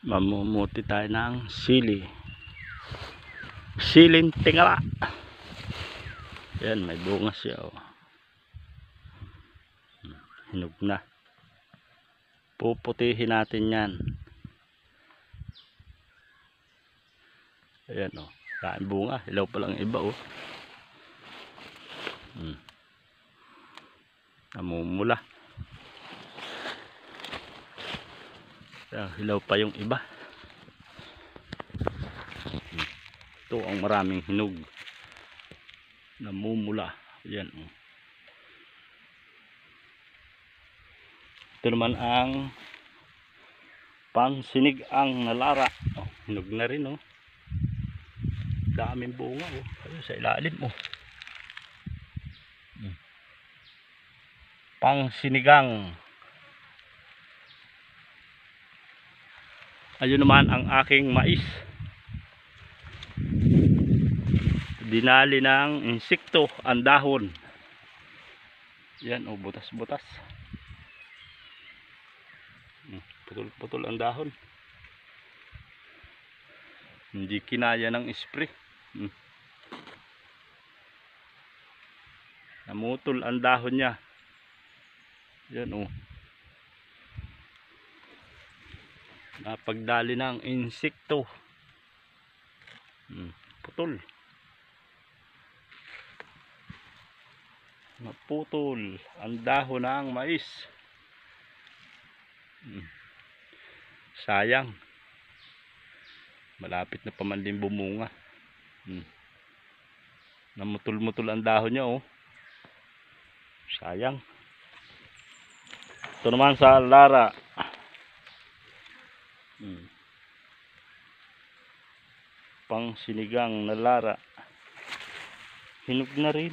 Mamumuti tayo ng siling tingala. Yan, may bunga siya, oh. Hinog na. Puputihin natin yan. Ayan, oh. Kain bunga, hilaw pa lang iba, oh. Namumula. Ayan, hilaw pa yung iba. Ito ang maraming hinog. Namumula. Ayan, oh. Ito naman ang pangsinigang na lara. Oh, hinog na rin, oh. Daming bunga, oh. Ayun, sa ilalim, oh. Pangsinigang. Ayun naman ang aking mais. Dinali ng insekto ang dahon. Yan, oh, butas-butas. Putol-putol ang dahon. Hindi kinaya ng spray. Namutol ang dahon niya. Yan, oh. Napagdali ng insekto. Putol. Naputol ang dahon ng mais. Sayang. Malapit na pa man din bumunga. Namutol-mutol ang dahon niya, oh. Sayang. Ito naman sa lara. Pang sinigang na lara. Hinog na rin.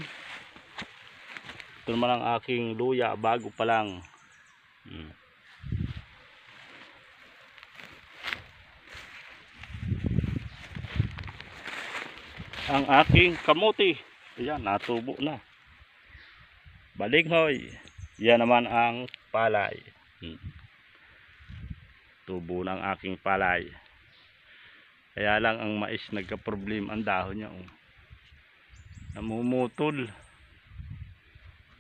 Ito naman ang aking luya, bago pa lang. Ang aking kamuti, ayan, natubo na. Balinghoy. Yan naman ang palay. Tubo ng aking palay. Kaya lang ang mais nagka-problem ang dahon niya, oh. Namumutol.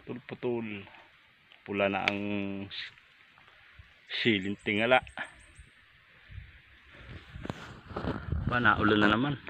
Putol-putol. Pula na ang siling tingala. Naulan na naman.